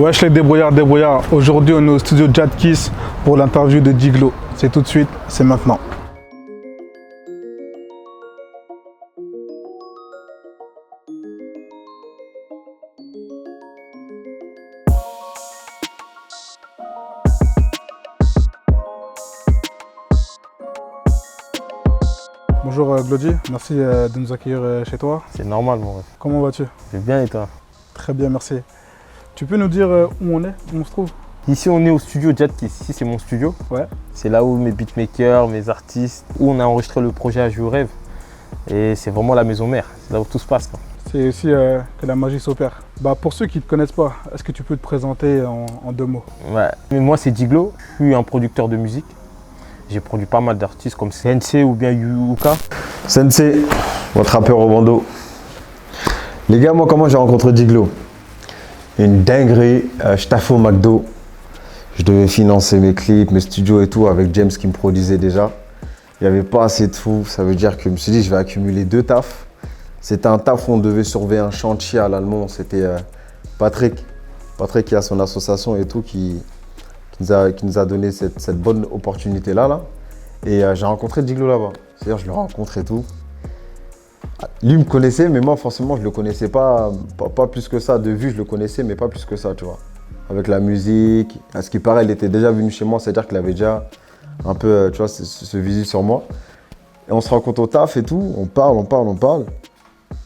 Wesh les débrouillards. Aujourd'hui on est au studio Jadkiss pour l'interview de Diglo. C'est tout de suite, c'est maintenant. Bonjour Glody, merci de nous accueillir chez toi. C'est normal mon ref. Comment vas-tu? Je vais bien et toi? Très bien, merci. Tu peux nous dire où on est, où on se trouve? Ici on est au studio Jadkiss, ici c'est mon studio. Ouais. C'est là où mes beatmakers, mes artistes, où on a enregistré le projet À Jouer au Rêve. Et c'est vraiment la maison mère, c'est là où tout se passe, quoi. C'est aussi que la magie s'opère. Pour ceux qui ne te connaissent pas, est-ce que tu peux te présenter en deux mots? Ouais. Mais moi c'est Diglo, je suis un producteur de musique. J'ai produit pas mal d'artistes comme Sensei ou bien Yuka. Sensei, votre rappeur au bandeau. Les gars, moi comment j'ai rencontré Diglo? Une dinguerie, je taffais au McDo. Je devais financer mes clips, mes studios et tout avec James qui me produisait déjà. Il n'y avait pas assez de sous, ça veut dire que je me suis dit je vais accumuler deux tafs. C'était un taf où on devait surveiller un chantier à l'allemand. C'était Patrick qui a son association et tout qui nous a donné cette bonne opportunité-là. Et j'ai rencontré Diglo là-bas. C'est-à-dire je le rencontre et tout. Lui me connaissait, mais moi forcément je le connaissais pas plus que ça. De vue, je le connaissais, mais pas plus que ça, tu vois. Avec la musique, à ce qui paraît, il était déjà venu chez moi, c'est-à-dire qu'il avait déjà un peu, tu vois, ce visu sur moi. Et on se rencontre au taf et tout, on parle.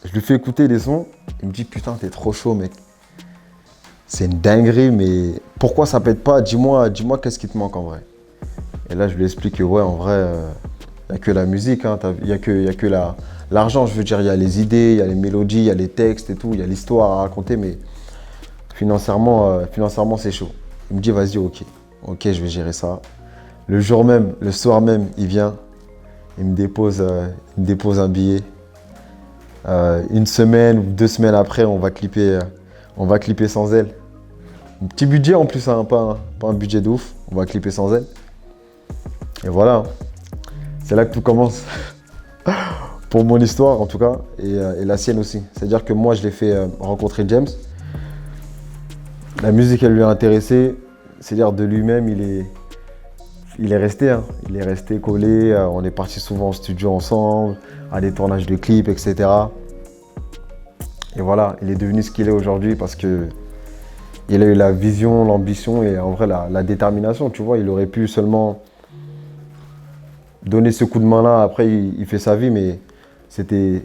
Je lui fais écouter les sons, il me dit putain, t'es trop chaud, mec. C'est une dinguerie, mais pourquoi ça pète pas? Dis-moi qu'est-ce qui te manque en vrai. Et là, je lui explique que ouais, en vrai, il n'y a que la musique, hein, il n'y a que l'argent, je veux dire, il y a les idées, il y a les mélodies, il y a les textes et tout, il y a l'histoire à raconter, mais financièrement, c'est chaud. Il me dit, vas-y, ok, je vais gérer ça. Le jour même, le soir même, il vient, il me dépose un billet. Une semaine ou 2 semaines après, on va clipper Sans elle. Un petit budget en plus, hein, pas un budget de ouf, on va clipper Sans elle. Et voilà, c'est là que tout commence. Pour mon histoire en tout cas, et la sienne aussi. C'est-à-dire que moi, je l'ai fait rencontrer James. La musique, elle lui a intéressé. C'est-à-dire de lui-même, il est resté. Hein. Il est resté collé. On est parti souvent en studio ensemble, à des tournages de clips, etc. Et voilà, il est devenu ce qu'il est aujourd'hui parce que il a eu la vision, l'ambition et en vrai la détermination. Tu vois, il aurait pu seulement donner ce coup de main-là. Après, il fait sa vie, mais c'était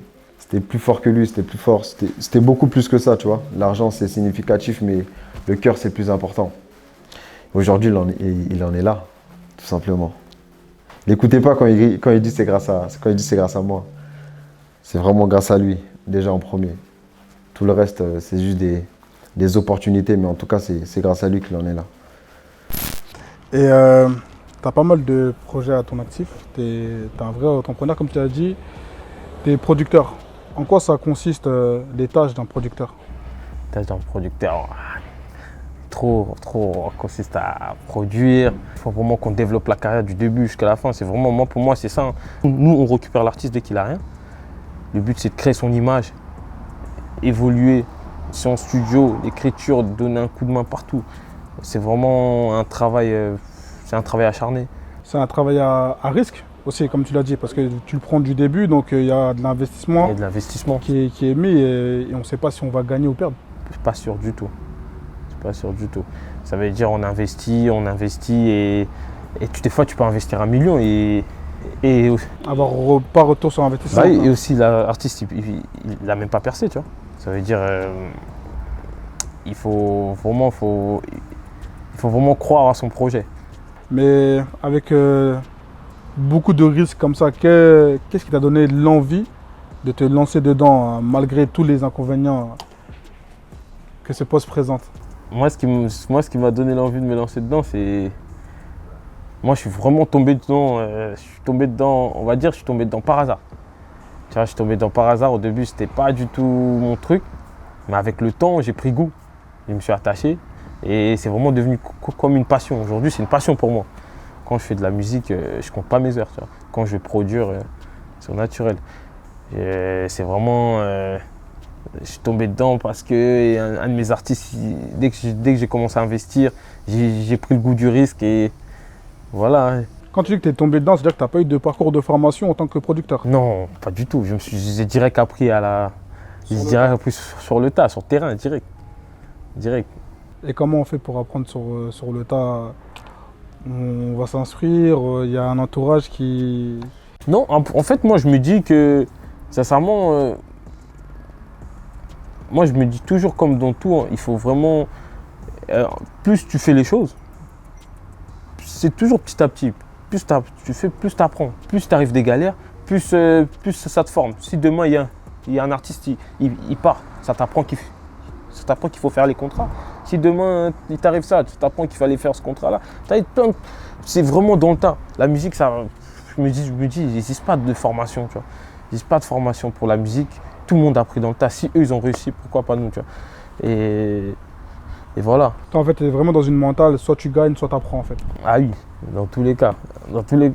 plus fort que lui, c'était plus fort. C'était beaucoup plus que ça, tu vois. L'argent, c'est significatif, mais le cœur, c'est plus important. Aujourd'hui, il en est là, tout simplement. N'écoutez pas quand il dit c'est grâce à moi. C'est vraiment grâce à lui, déjà en premier. Tout le reste, c'est juste des opportunités, mais en tout cas, c'est grâce à lui qu'il en est là. Et tu as pas mal de projets à ton actif. Tu es un vrai entrepreneur, comme tu as dit. Tu es producteur. En quoi ça consiste les tâches d'un producteur? Les tâches d'un producteur, trop consiste à produire. Il faut vraiment qu'on développe la carrière du début jusqu'à la fin. C'est vraiment, pour moi, c'est ça. Nous, on récupère l'artiste dès qu'il a rien. Le but, c'est de créer son image, évoluer. C'est en studio, l'écriture, donner un coup de main partout. C'est vraiment un travail, acharné. C'est un travail à risque aussi, comme tu l'as dit, parce que tu le prends du début, donc il y a de l'investissement. Il y a de l'investissement qui est mis et on ne sait pas si on va gagner ou perdre. Je suis pas sûr du tout. Ça veut dire on investit et des fois tu peux investir 1 million et avoir pas retour sur investissement. Et aussi l'artiste il n'a même pas percé, tu vois. Ça veut dire il faut vraiment croire à son projet. Mais avec beaucoup de risques comme ça, qu'est-ce qui t'a donné l'envie de te lancer dedans, hein, malgré tous les inconvénients que ce poste présente? Moi, ce qui m'a donné l'envie de me lancer dedans, c'est... Moi, je suis vraiment tombé dedans, on va dire, je suis tombé dedans par hasard. Tu vois, je suis tombé dedans par hasard. Au début, c'était pas du tout mon truc. Mais avec le temps, j'ai pris goût. Je me suis attaché. Et c'est vraiment devenu comme une passion. Aujourd'hui, c'est une passion pour moi. Quand je fais de la musique, je compte pas mes heures. Tu vois. Quand je vais produire, c'est naturel. C'est vraiment Je suis tombé dedans parce que un de mes artistes, dès que j'ai commencé à investir, j'ai pris le goût du risque et voilà. Quand tu dis que tu es tombé dedans, c'est-à-dire que tu n'as pas eu de parcours de formation en tant que producteur? Non, pas du tout. J'ai direct appris sur le tas, sur le terrain, direct. Direct. Et comment on fait pour apprendre sur le tas? On va s'inscrire, il y a un entourage qui... Non, en fait, moi, je me dis que, sincèrement, moi, je me dis toujours comme dans tout, hein, il faut vraiment... plus tu fais les choses, c'est toujours petit à petit. Plus tu fais, plus tu apprends. Plus tu arrives des galères, plus ça te forme. Si demain, il y a un artiste, il part, ça t'apprend qu'il faut faire les contrats. Si demain, il t'arrive ça t'apprend qu'il fallait faire ce contrat-là. C'est vraiment dans le tas. La musique, ça, je me dis, il n'existe pas de formation, tu vois. Il n'existe pas de formation pour la musique. Tout le monde a appris dans le tas. Si eux, ils ont réussi, pourquoi pas nous, tu vois. Et voilà. Toi, en fait, tu es vraiment dans une mentale, soit tu gagnes, soit tu apprends, en fait. Ah oui, dans tous les cas. Dans tous les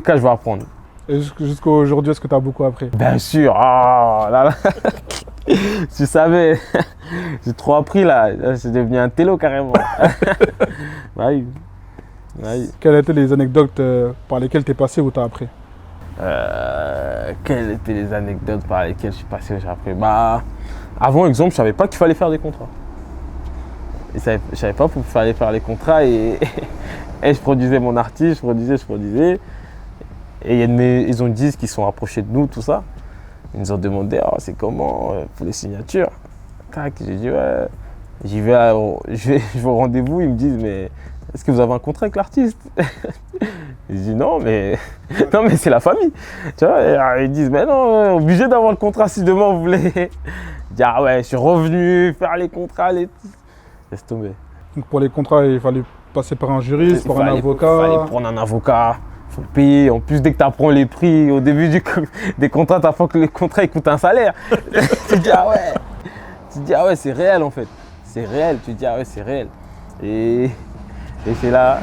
cas, je vais apprendre. Et jusqu'à aujourd'hui, est-ce que tu as beaucoup appris? Bien sûr. Ah là là. Tu savais. J'ai trop appris là. J'ai devenu un télo carrément. Bah oui. Bah oui. Quelles étaient les anecdotes par lesquelles tu es passé ou tu as appris? Quelles étaient les anecdotes par lesquelles je suis passé où j'ai appris? Bah, avant, exemple, je savais pas qu'il fallait faire des contrats. Je savais pas qu'il fallait faire les contrats et je produisais mon artiste, je produisais. Et il y a ils ont dit qu'ils sont approchés de nous, tout ça. Ils nous ont demandé, oh, c'est comment pour les signatures? Tac, j'ai dit, ouais. Je vais au rendez-vous, ils me disent, mais est-ce que vous avez un contrat avec l'artiste? Ils disent, non, mais c'est la famille. Tu vois, et ils disent, mais non, obligé d'avoir le contrat si demain vous voulez. Je dis, ah ouais, je suis revenu faire les contrats, laisse tomber. Donc pour les contrats, il fallait passer par un juriste, par un avocat. Il fallait prendre un avocat. Faut le payer. En plus, dès que tu apprends les prix au début des contrats, tu apprends que le contrat il coûte un salaire. Tu dis ah ouais, c'est réel en fait. C'est réel. Tu dis ah ouais, c'est réel. Et c'est là,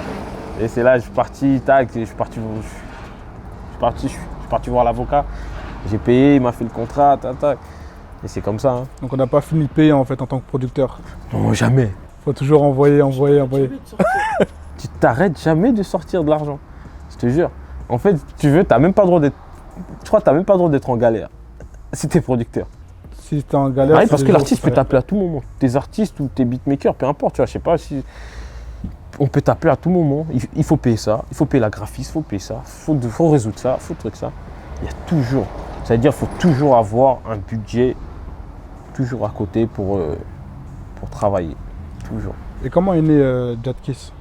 je suis parti, tac, je suis parti voir l'avocat. J'ai payé, il m'a fait le contrat, tac, tac. Et c'est comme ça. Hein. Donc on n'a pas fini de payer en fait en tant que producteur. Non, jamais. Faut toujours envoyer. Tu t'arrêtes jamais de sortir de l'argent. Je te jure. En fait, tu n'as même pas le droit d'être. Je crois que tu n'as même pas le droit d'être en galère si tu es producteur. Si tu es en galère. Oui, parce que l'artiste peut t'appeler à tout moment. Tes artistes ou tes beatmakers, peu importe, tu vois, je sais pas si. On peut t'appeler à tout moment. Il faut payer ça, il faut payer la graphiste, il faut payer ça, il faut résoudre ça, il faut truc ça. Il y a toujours. C'est-à-dire qu'il faut toujours avoir un budget toujours à côté pour travailler. Toujours. Et comment est né Jadkiss?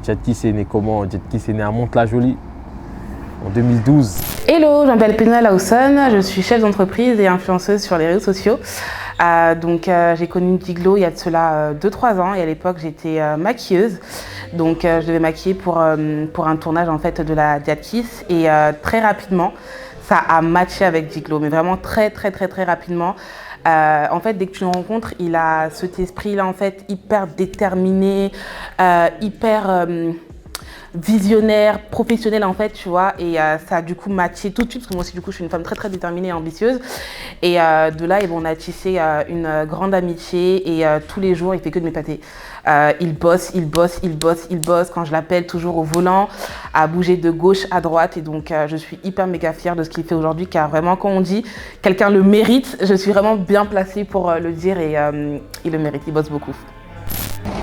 Jadkiss est né comment? Jadkiss est né à Mantes-la-Jolie en 2012. Hello, je m'appelle Pena Lawson, je suis chef d'entreprise et influenceuse sur les réseaux sociaux. J'ai connu Diglo il y a de cela 2-3 ans et à l'époque j'étais maquilleuse. Donc je devais maquiller pour un tournage en fait de la Jadkiss et très rapidement ça a matché avec Diglo, mais vraiment très rapidement. En fait, dès que tu le rencontres, il a cet esprit-là, en fait, hyper déterminé, hyper visionnaire, professionnel, en fait, tu vois. Et ça a du coup matché tout de suite, parce que moi aussi, du coup, je suis une femme très déterminée et ambitieuse. Et de là, on a tissé une grande amitié et tous les jours, il fait que de m'épater. Il bosse. Quand je l'appelle, toujours au volant, à bouger de gauche à droite. Et donc, je suis hyper méga fière de ce qu'il fait aujourd'hui, car vraiment, quand on dit quelqu'un le mérite, je suis vraiment bien placée pour le dire et il le mérite. Il bosse beaucoup.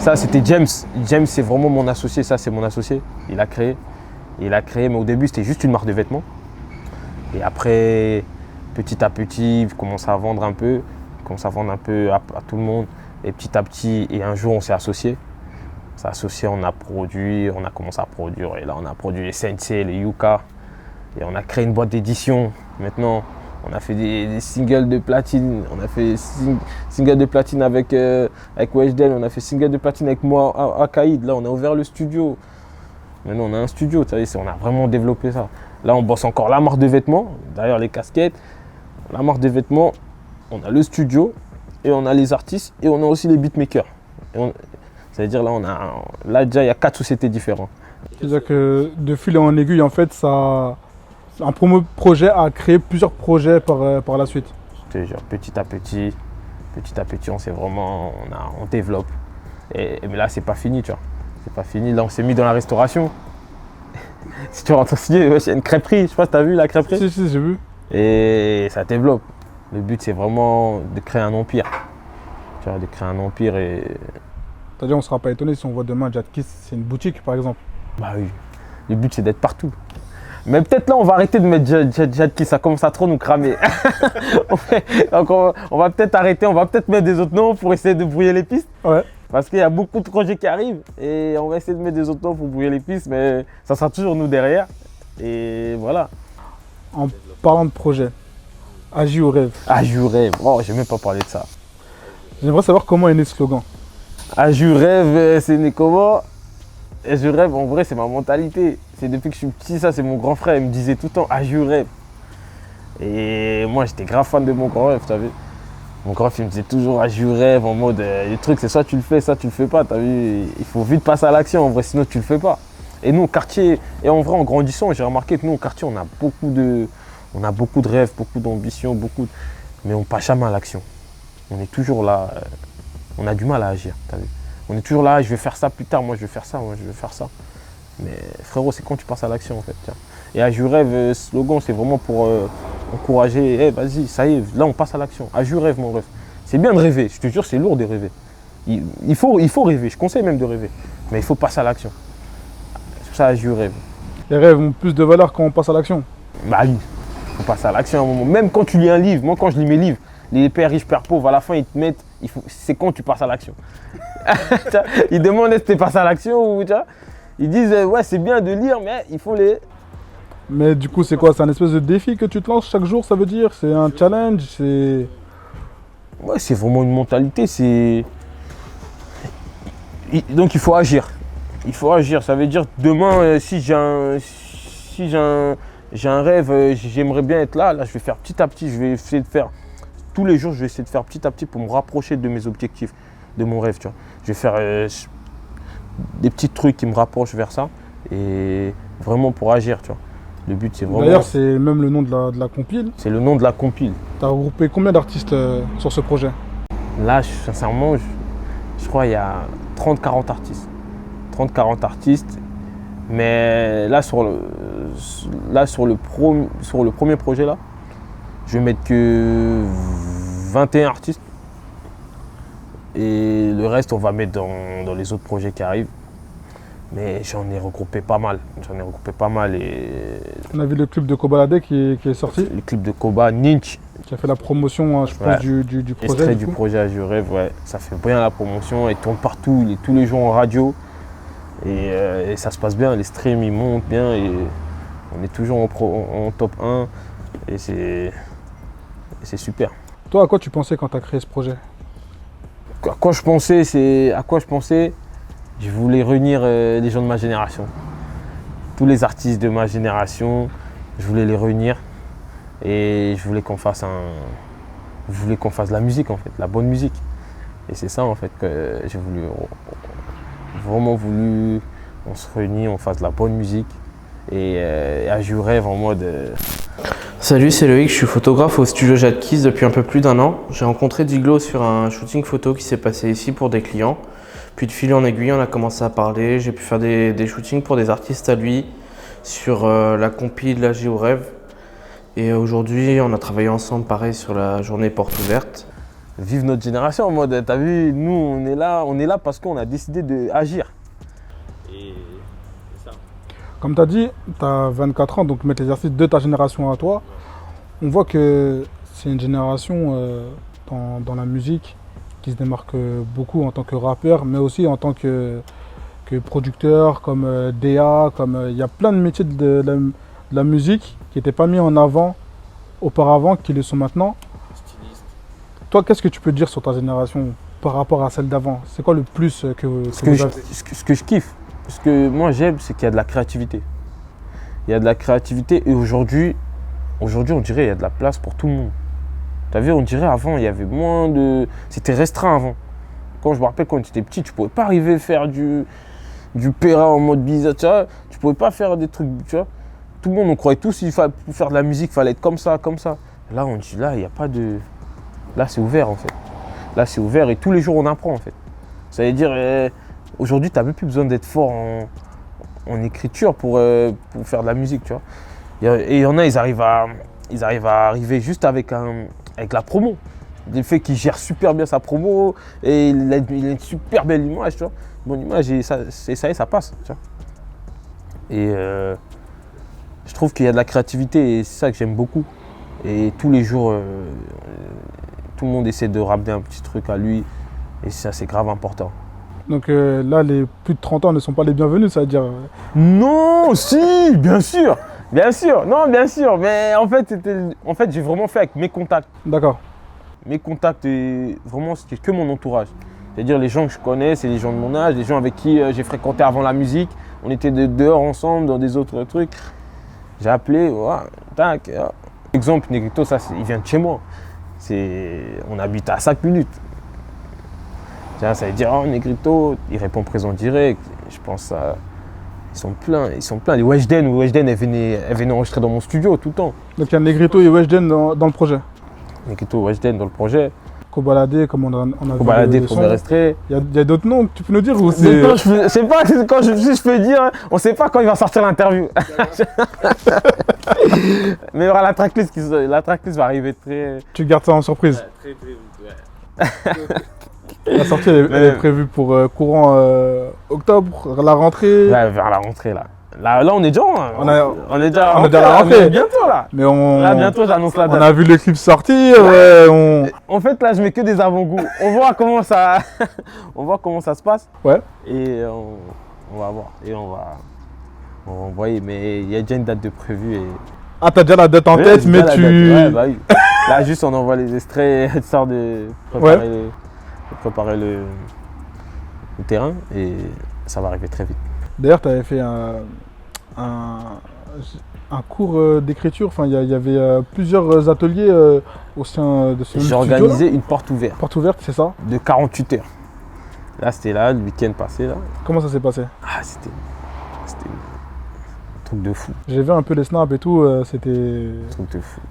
Ça, c'était James. James, c'est vraiment mon associé. Ça, c'est mon associé. Il a créé, mais au début, c'était juste une marque de vêtements. Et après, petit à petit, il commence à vendre un peu. À tout le monde. Et petit à petit, et un jour, on s'est associés. On s'est associés, on a commencé à produire. Et là, on a produit les Sensei, les Yuka. Et on a créé une boîte d'édition. Maintenant, on a fait des singles de platine. On a fait single de platine avec Weshden. On a fait single de platine avec moi, Akaïd. Là, on a ouvert le studio. Maintenant, on a un studio. On a vraiment développé ça. Là, on bosse encore la marque de vêtements. D'ailleurs, les casquettes. La marque de vêtements. On a le studio. Et on a les artistes. Et on a aussi les beatmakers. C'est-à-dire, là, déjà, il y a 4 sociétés différentes. C'est-à-dire que de fil en aiguille, en fait, un projet a créé plusieurs projets par la suite. Je te jure, petit à petit, on s'est vraiment, on développe. Mais là, c'est pas fini, tu vois. C'est pas fini. Là, on s'est mis dans la restauration. Si tu rentres ici, il y a une crêperie. Je sais pas si tu as vu la crêperie. Si, j'ai vu. Et ça développe. Le but, c'est vraiment de créer un empire. Tu vois, de créer un empire et... C'est-à-dire, on ne sera pas étonné si on voit demain Jadkiss, c'est une boutique, par exemple. Bah oui. Le but, c'est d'être partout. Mais peut-être là, on va arrêter de mettre Jadkiss, ça commence à trop nous cramer. Donc on va peut-être arrêter, on va peut-être mettre des autres noms pour essayer de brouiller les pistes. Ouais. Parce qu'il y a beaucoup de projets qui arrivent et on va essayer de mettre des autres noms pour brouiller les pistes, mais ça sera toujours nous derrière. Et voilà. En parlant de projet, Agis ou rêve. Agis ou rêve, oh, j'ai même pas parlé de ça. J'aimerais savoir comment est né ce slogan. Agis ou rêve, c'est né comment? Je rêve, en vrai, c'est ma mentalité. C'est depuis que je suis petit, ça, c'est mon grand frère. Il me disait tout le temps, agis ou rêve. Et moi, j'étais grave fan de mon grand rêve, tu as vu. Mon grand frère, il me disait toujours, agis ou rêve, en mode, les trucs, c'est soit tu le fais, soit tu le fais pas, tu as vu. Il faut vite passer à l'action, en vrai, sinon tu le fais pas. Et nous, au quartier, et en vrai, en grandissant, j'ai remarqué que nous, au quartier, on a beaucoup de rêves, beaucoup d'ambitions, mais on passe jamais à l'action. On est toujours là, on a du mal à agir, tu as vu. On est toujours là, je vais faire ça plus tard, moi je vais faire ça, moi je vais faire ça. Mais frérot, c'est quand tu passes à l'action en fait. Tiens. Et Agis ou rêve, slogan, c'est vraiment pour encourager, hey, vas-y, ça y est, là on passe à l'action. Agis ou rêve, mon rêve. C'est bien de rêver, je te jure, c'est lourd de rêver. Il faut rêver, je conseille même de rêver. Mais il faut passer à l'action. C'est pour ça, Agis ou rêve. Les rêves ont plus de valeur quand on passe à l'action. Bah oui, il faut passer à l'action à un moment. Même quand tu lis un livre, moi quand je lis mes livres, les pères riches, pères pauvres, à la fin ils te mettent, c'est quand tu passes à l'action. Ils demandent est-ce que tu passes à l'action ou tu vois. Ils disent ouais c'est bien de lire mais il faut les... Mais du coup c'est quoi? C'est un espèce de défi que tu te lances chaque jour, ça veut dire? C'est un challenge? C'est... Ouais, c'est vraiment une mentalité, c'est... Donc il faut agir. Il faut agir, ça veut dire demain si j'ai un rêve, j'aimerais bien être là, je vais faire petit à petit, je vais essayer de faire... Tous les jours je vais essayer de faire petit à petit pour me rapprocher de mes objectifs, de mon rêve, tu vois. Je vais faire des petits trucs qui me rapprochent vers ça et vraiment pour agir, tu vois. Le but, c'est vraiment... D'ailleurs, c'est même le nom de la compile. C'est le nom de la compile. Tu as regroupé combien d'artistes sur ce projet? Là, sincèrement, je crois qu'il y a 30-40 artistes. 30-40 artistes. Mais là, sur le premier projet, là, je vais mettre que 21 artistes. Et le reste, on va mettre dans les autres projets qui arrivent. Mais j'en ai regroupé pas mal. Et... On a vu le clip de Kobalade qui est sorti. Le clip de Koba, Ninch. Qui a fait la promotion, je pense, du projet. Extrait du projet Agis ou rêve, ouais. Ça fait bien la promotion. Il tourne partout, il est tous les jours en radio. Et ça se passe bien, les streams ils montent bien. Et on est toujours en top 1. Et c'est super. Toi, à quoi tu pensais quand tu as créé ce projet? À quoi je pensais, je voulais réunir les gens de ma génération. Tous les artistes de ma génération, je voulais les réunir et je voulais qu'on fasse de la musique en fait, la bonne musique. Et c'est ça en fait que j'ai vraiment voulu, on se réunisse, on fasse de la bonne musique et Agis ou rêve en mode... Salut, c'est Loïc, je suis photographe au studio Jadkiss depuis un peu plus d'un an. J'ai rencontré Diglo sur un shooting photo qui s'est passé ici pour des clients. Puis de fil en aiguille, on a commencé à parler. J'ai pu faire des shootings pour des artistes à lui sur la compile Agis ou rêve. Et aujourd'hui, on a travaillé ensemble pareil sur la journée porte ouverte. Vive notre génération en mode, t'as vu, nous on est là parce qu'on a décidé d'agir. Et c'est ça. Comme tu as dit, tu as 24 ans, donc mettre les artistes de ta génération à toi. On voit que c'est une génération dans la musique qui se démarque beaucoup en tant que rappeur, mais aussi en tant que producteur, comme DA, il y a plein de métiers de la musique qui n'étaient pas mis en avant auparavant, qui le sont maintenant. Styliste. Toi, qu'est-ce que tu peux dire sur ta génération par rapport à celle d'avant? C'est quoi le plus que vous avez? Ce que je kiffe, ce que moi j'aime, c'est qu'il y a de la créativité. Il y a de la créativité et aujourd'hui, on dirait qu'il y a de la place pour tout le monde. Tu as vu, on dirait avant, il y avait moins de... C'était restreint avant. Quand je me rappelle, quand tu étais petit, tu ne pouvais pas arriver à faire du péra en mode bizarre, tu vois. Tu ne pouvais pas faire des trucs, tu vois. Tout le monde, on croyait tous, pour faire de la musique, il fallait être comme ça, comme ça. Là, il n'y a pas de... Là, c'est ouvert en fait. Là, c'est ouvert et tous les jours, on apprend en fait. Ça veut dire, aujourd'hui, tu n'as même plus besoin d'être fort en écriture pour faire de la musique, tu vois. Et il y en a, ils arrivent à arriver juste avec la promo. Le fait qu'il gère super bien sa promo et il a une super belle image, tu vois. Bonne image et ça passe, tu vois. Et je trouve qu'il y a de la créativité et c'est ça que j'aime beaucoup. Et tous les jours, tout le monde essaie de ramener un petit truc à lui et ça, c'est grave important. Donc là, les plus de 30 ans ne sont pas les bienvenus, ça veut dire... Non, si, bien sûr, non, bien sûr, mais en fait, j'ai vraiment fait avec mes contacts. D'accord. Mes contacts, et vraiment, c'était que mon entourage. C'est-à-dire les gens que je connais, c'est les gens de mon âge, les gens avec qui j'ai fréquenté avant la musique. On était dehors ensemble dans des autres trucs. J'ai appelé, voilà, tac. Exemple, Negrito, ça, il vient de chez moi. On habite à 5 minutes. Ça veut dire, oh, Negrito, il répond présent direct. Je pense à... Ils sont pleins. Les Weshden, elle venait enregistrer dans mon studio tout le temps. Donc il y a Negrito et Weshden dans le projet. Negrito, Weshden dans le projet. Kobalade, comme on a Kobalade, vu le premier son. extrait. Il y a d'autres noms que tu peux nous dire ou c'est... Non, je sais pas, quand je peux dire, on sait pas quand il va sortir l'interview. Mais il y aura la tracklist va arriver très... Tu gardes ça en surprise. Très vite, ouais. La sortie elle est prévue pour courant octobre, la rentrée. Ouais, vers la rentrée là. Là, on est déjà. On est déjà à la là, rentrée. mais bientôt là. Mais Là, bientôt, j'annonce la date. On a vu le clip sortir. Ouais, En fait, là, je mets que des avant-goûts. On voit comment ça se passe. Ouais. Et on va voir. Et on va envoyer. Mais il y a déjà une date de prévue. Et... Ah, t'as déjà la date en Ouais, tête, j'ai mais déjà tu... la date. Ouais, bah oui. Là, juste, on envoie les extraits, histoire de préparer le terrain. Et ça va arriver très vite. D'ailleurs, tu avais fait un cours d'écriture. Enfin, il y avait plusieurs ateliers au sein de ce J'ai studio. organisé une porte ouverte Porte ouverte, c'est ça? de 48 heures. Là, c'était là, le week-end passé. Là. Comment ça s'est passé? Ah, c'était un truc de fou. J'ai vu un peu les snaps et tout. C'était... Un truc de fou.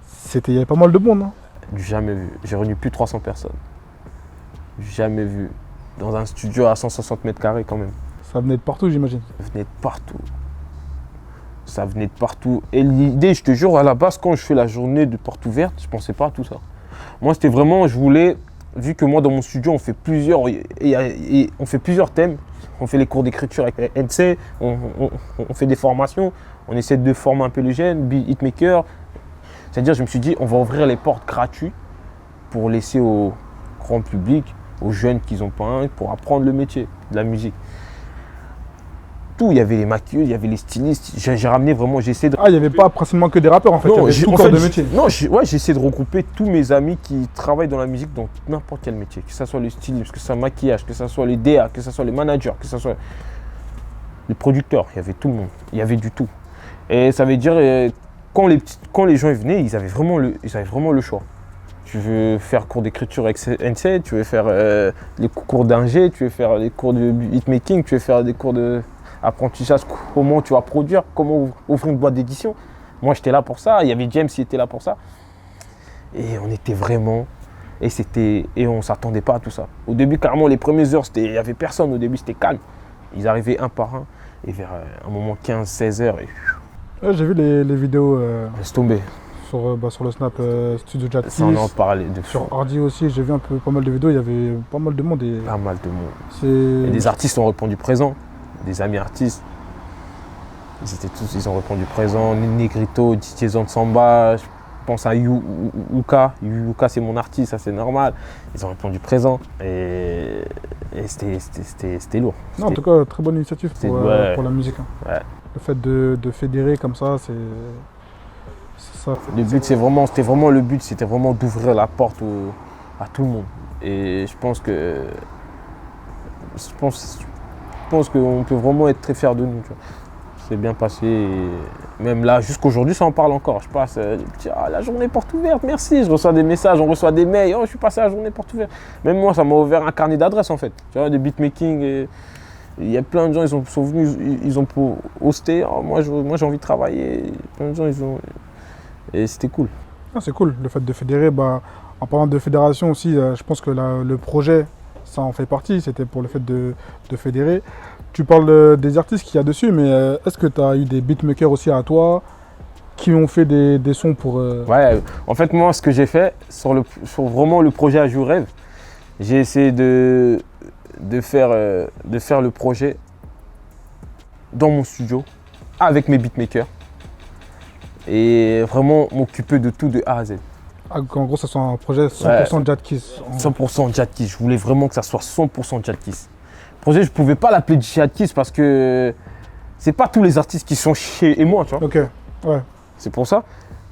Il y avait pas mal de monde. Hein. Jamais vu. J'ai réuni plus de 300 personnes. Jamais vu. Dans un studio à 160 mètres carrés quand même. Ça venait de partout, j'imagine. Ça venait de partout. Ça venait de partout. Et l'idée, je te jure, à la base, quand je fais la journée de porte ouverte, je pensais pas à tout ça. Moi, c'était vraiment, je voulais, vu que moi, dans mon studio, on fait plusieurs thèmes. On fait les cours d'écriture avec NC, on fait des formations, on essaie de former un peu les jeunes, hitmaker. C'est-à-dire, je me suis dit, on va ouvrir les portes gratuites pour laisser au grand public, aux jeunes qui n'ont pas un, pour apprendre le métier de la musique. Tout, il y avait les maquilleuses, il y avait les stylistes. J'ai ramené vraiment, j'ai essayé de... Ah, il n'y avait pas principalement que des rappeurs en fait, il y avait tout corps de métier. Non, j'ai essayé de regrouper tous mes amis qui travaillent dans la musique dans n'importe quel métier. Que ce soit le styliste, que ce soit le maquillage, que ce soit les DA, que ce soit les managers, que ce soit les producteurs. Il y avait tout le monde, il y avait du tout. Et ça veut dire, quand les gens venaient, ils avaient vraiment le choix. Tu veux faire cours d'écriture avec NC, tu veux faire les cours d'ingé, tu veux faire les cours de hitmaking, tu veux faire des cours de... apprentissage, comment tu vas produire, comment ouvrir une boîte d'édition. Moi, j'étais là pour ça. Il y avait James qui était là pour ça. Et on était vraiment... Et on ne s'attendait pas à tout ça. Au début, carrément, les premières heures, il n'y avait personne. Au début, c'était calme. Ils arrivaient un par un. Et vers un moment 15-16 heures, Ouais, j'ai vu les vidéos laisse tomber. sur le Snap Studio Jad Ça, on en parlait de Sur Hardy aussi, j'ai vu pas mal de vidéos. Il y avait pas mal de monde. Et pas mal de monde. Et des artistes ont répondu présent. Des amis artistes, ils ont répondu présent. Negrito, DJ Zone Samba, je pense à Yuka. Yuka, c'est mon artiste, ça c'est normal. Ils ont répondu présent et c'était lourd. Non, en tout cas, très bonne initiative pour la musique. Hein. Ouais. Le fait de fédérer comme ça, c'est ça. Le but, c'était vraiment d'ouvrir la porte à tout le monde. Et je pense qu'on peut vraiment être très fiers de nous. C'est bien passé. Et même là, jusqu'aujourd'hui, ça en parle encore. Je passe, la journée porte ouverte, merci. Je reçois des messages, on reçoit des mails. Oh, je suis passé à la journée porte ouverte. Même moi, ça m'a ouvert un carnet d'adresses en fait. Tu vois, des beatmaking. Et il y a plein de gens, ils sont venus, ils ont posté. Oh, moi, j'ai envie de travailler. Plein de gens, Et c'était cool. Ah, c'est cool, le fait de fédérer. En parlant de fédération aussi, je pense que le projet, ça en fait partie, c'était pour le fait de fédérer. Tu parles des artistes qu'il y a dessus, mais est-ce que tu as eu des beatmakers aussi à toi qui ont fait des sons pour... Ouais, en fait, moi, ce que j'ai fait sur vraiment le projet À Jour Rêve, j'ai essayé de faire le projet dans mon studio avec mes beatmakers et vraiment m'occuper de tout de A à Z. En gros, ça soit un projet 100% Jadkiss. 100% Jadkiss. Je voulais vraiment que ça soit 100% Jadkiss. Le projet, je ne pouvais pas l'appeler Jadkiss parce que c'est pas tous les artistes qui sont chez moi, tu vois. Ok, ouais. C'est pour ça.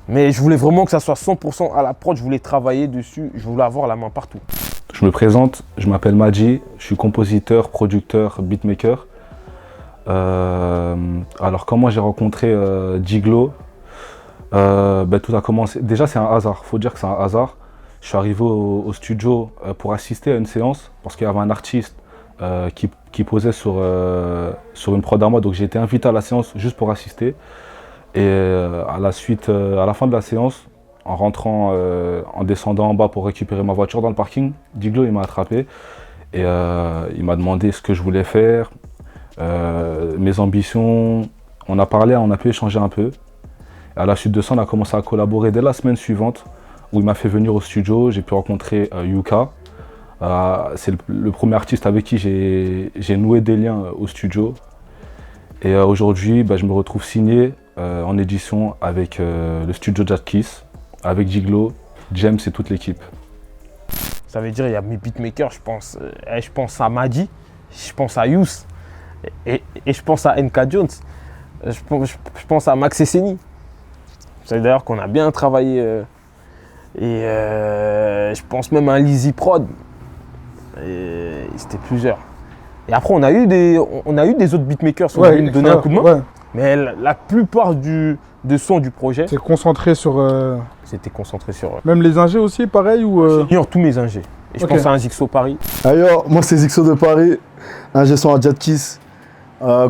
Mais je voulais vraiment que ça soit 100% à la prod. Je voulais travailler dessus. Je voulais avoir la main partout. Je me présente, je m'appelle Madji. Je suis compositeur, producteur, beatmaker. Alors, comment j'ai rencontré Jiglo? Tout a commencé. Déjà, c'est un hasard. Il faut dire que c'est un hasard. Je suis arrivé au studio pour assister à une séance parce qu'il y avait un artiste qui posait sur une prod à moi. Donc, j'ai été invité à la séance juste pour assister. Et à la fin de la séance, en rentrant, en descendant en bas pour récupérer ma voiture dans le parking, Jiglo, il m'a attrapé et il m'a demandé ce que je voulais faire, mes ambitions. On a parlé, on a pu échanger un peu. À la suite de ça, on a commencé à collaborer dès la semaine suivante où il m'a fait venir au studio. J'ai pu rencontrer Yuka. C'est le premier artiste avec qui j'ai noué des liens au studio. Et aujourd'hui, je me retrouve signé en édition avec le studio Jadkiss, avec Jiglo, James et toute l'équipe. Ça veut dire il y a mes beatmakers, je pense à Madji, je pense à Youss et je pense à NK Jones, je pense à Max Esseni. C'est d'ailleurs qu'on a bien travaillé je pense même à Lizzy Prod. Et c'était plusieurs. Et après on a eu des autres beatmakers qui ont voulu me donner un coup de main. Ouais. Mais la plupart des sons du projet, C'est concentré sur... c'était concentré sur Même les ingés aussi, pareil ou... tous mes ingés. Et je Ok. pense à un Zixo Paris. Ailleurs, moi c'est Zixo de Paris, ingé son à Jadkiss.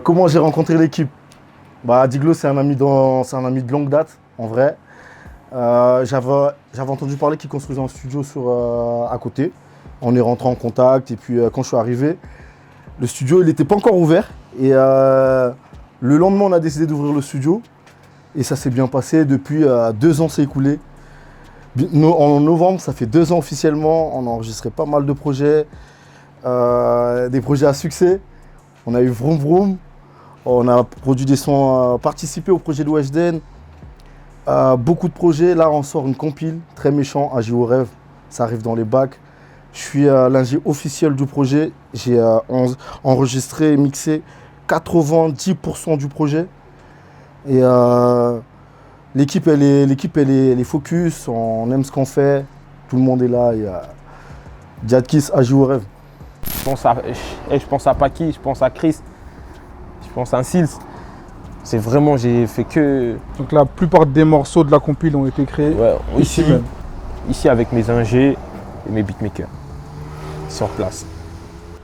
Comment j'ai rencontré l'équipe? Jiglo c'est un ami de longue date, en vrai. J'avais entendu parler qu'il construisait un studio à côté. On est rentré en contact et puis quand je suis arrivé, le studio il n'était pas encore ouvert. Et le lendemain on a décidé d'ouvrir le studio. Et ça s'est bien passé. Depuis 2 ans s'est écoulé. En novembre, ça fait 2 ans officiellement. On a enregistré pas mal de projets. Des projets à succès. On a eu Vroom Vroom. On a produit des sons, participé au projet de Weshden. Beaucoup de projets. Là, on sort une compile. Très méchant, À Jour Rêve. Ça arrive dans les bacs. Je suis l'ingé officiel du projet. J'ai enregistré et mixé 90% du projet. Et l'équipe elle est focus, on aime ce qu'on fait, tout le monde est là. Il y a Jadkiss, À Jour Rêve. Je pense à Paki, je pense à Chris, je pense à Sils. C'est vraiment, j'ai fait que... Donc la plupart des morceaux de la compile ont été créés ici même. Ici avec mes ingés et mes beatmakers, sur place.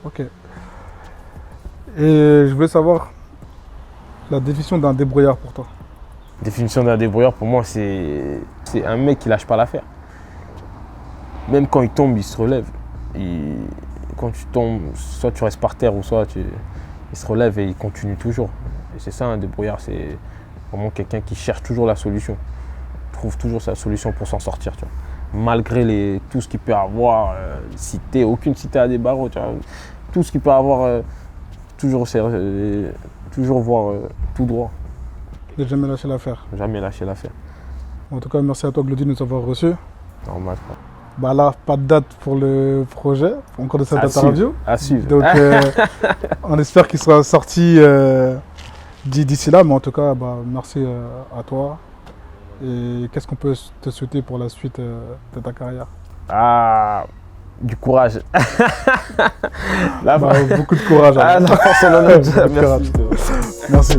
Ok. Et je voulais savoir la définition d'un débrouillard pour toi. Définition d'un débrouillard, pour moi, c'est un mec qui lâche pas l'affaire. Même quand il tombe, il se relève. Quand tu tombes, soit tu restes par terre ou soit il se relève et il continue toujours. Et c'est ça un débrouillard, c'est vraiment quelqu'un qui cherche toujours la solution. Trouve toujours sa solution pour s'en sortir. Tu vois. Malgré tout ce qu'il peut avoir, aucune cité à des barreaux, tu vois. Tout ce qu'il peut avoir, toujours voir tout droit. Ne jamais lâcher l'affaire. Jamais lâcher l'affaire. En tout cas, merci à toi, Glody, de nous avoir reçus. Normal. Là, pas de date pour le projet, encore de cette interview. À suivre. Donc, on espère qu'il sera sorti d'ici là. Mais en tout cas, merci à toi. Et qu'est-ce qu'on peut te souhaiter pour la suite de ta carrière? Du courage. Beaucoup de courage. La force en honneur. Merci. Merci.